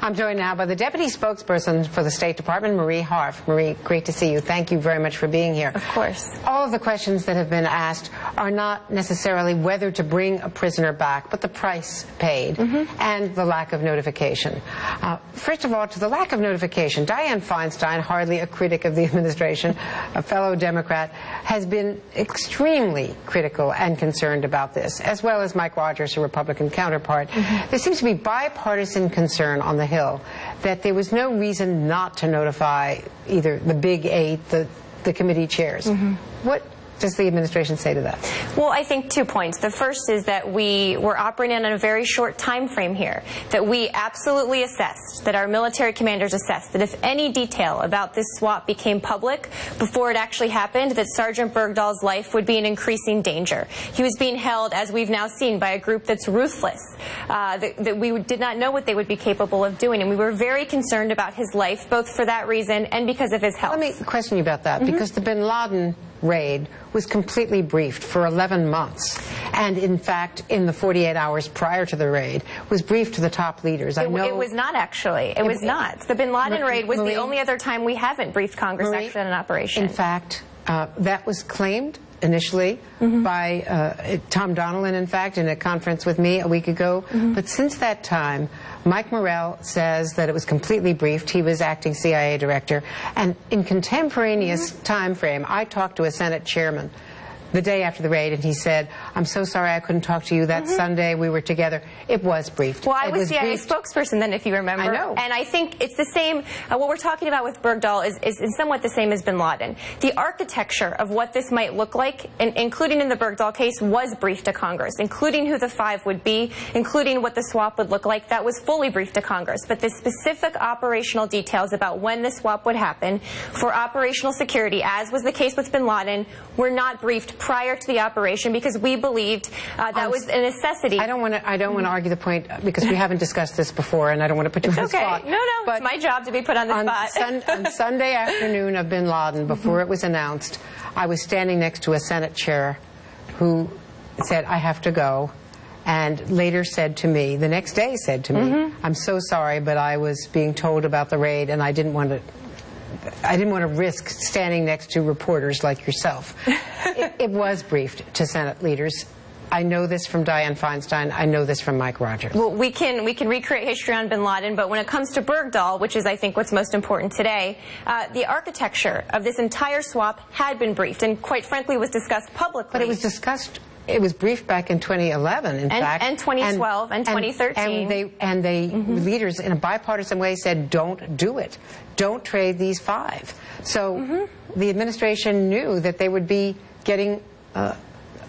I'm joined now by the Deputy Spokesperson for the State Department, Marie Harf. Marie, great to see you. Thank you very much for being here. Of course. All of the questions that have been asked are not necessarily whether to bring a prisoner back, but the price paid and the lack of notification. First of all, to the lack of notification, Dianne Feinstein, hardly a critic of the administration, a fellow Democrat, has been extremely critical and concerned about this, as well as Mike Rogers, a Republican counterpart. There seems to be bipartisan concern on the Hill that there was no reason not to notify either the Big Eight, the committee chairs. What does the administration say to that? Well, I think 2 points. The first is that we were operating on a very short time frame here, that we absolutely assessed, that our military commanders assessed, that if any detail about this swap became public before it actually happened, that Sergeant Bergdahl's life would be in increasing danger. He was being held, as we've now seen, by a group that's ruthless, that we did not know what they would be capable of doing, and we were very concerned about his life, both for that reason and because of his health. Let me question you about that, because the bin Laden raid was completely briefed for 11 months, and in fact, in the 48 hours prior to the raid, was briefed to the top leaders. It was not, actually. It was not. The bin Laden raid was the only other time we haven't briefed Congress actually on an operation. In fact, that was claimed initially by Tom Donilon, in fact, in a conference with me a week ago. But since that time, Mike Morrell says that it was completely briefed. He was acting CIA director. And in contemporaneous time frame, I talked to a Senate chairman the day after the raid, and he said, I'm so sorry I couldn't talk to you that Sunday we were together. It was briefed. Well, I was CIA spokesperson then, if you remember. I know. And I think it's the same, what we're talking about with Bergdahl is somewhat the same as bin Laden. The architecture of what this might look like, including in the Bergdahl case, was briefed to Congress, including who the 5 would be, including what the swap would look like. That was fully briefed to Congress. But the specific operational details about when the swap would happen for operational security, as was the case with bin Laden, were not briefed prior to the operation because we believed that was a necessity. I don't want to argue the point because we haven't discussed this before, and I don't want to put you on the spot. No, but it's my job to be put on the spot. On Sunday afternoon of bin Laden, before it was announced, I was standing next to a Senate chair who said, I have to go, and later said to me, the next day said to me, I'm so sorry, but I was being told about the raid, and I didn't want to risk standing next to reporters like yourself. It was briefed to Senate leaders. I know this from Dianne Feinstein. I know this from Mike Rogers. Well, we can recreate history on bin Laden, but when it comes to Bergdahl, which is, I think, what's most important today, the architecture of this entire swap had been briefed and, quite frankly, was discussed publicly. But it was discussed. It was briefed back in 2011, in fact. And 2012 and 2013. And they leaders, in a bipartisan way, said, don't do it. Don't trade these 5. So the administration knew that they would be getting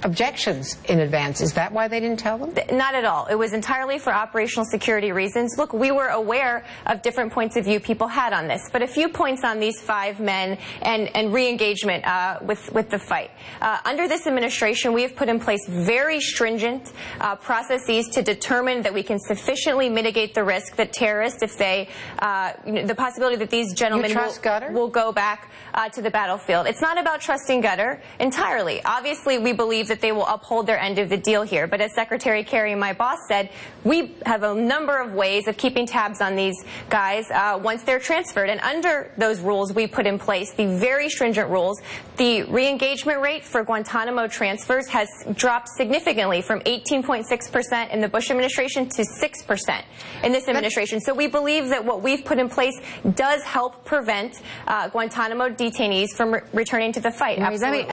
objections in advance. Is that why they didn't tell them? Not at all. It was entirely for operational security reasons. Look, we were aware of different points of view people had on this, but a few points on these 5 men and re-engagement with the fight. Under this administration, we have put in place very stringent processes to determine that we can sufficiently mitigate the risk that terrorists, if they, the possibility that these gentlemen will go back to the battlefield. It's not about trusting Qatar entirely. Obviously, we believe that they will uphold their end of the deal here. But as Secretary Kerry, my boss, said, we have a number of ways of keeping tabs on these guys once they're transferred. And under those rules we put in place, the very stringent rules, the re-engagement rate for Guantanamo transfers has dropped significantly from 18.6% in the Bush administration to 6% in this administration. So we believe that what we've put in place does help prevent Guantanamo detainees from returning to the fight. Absolutely.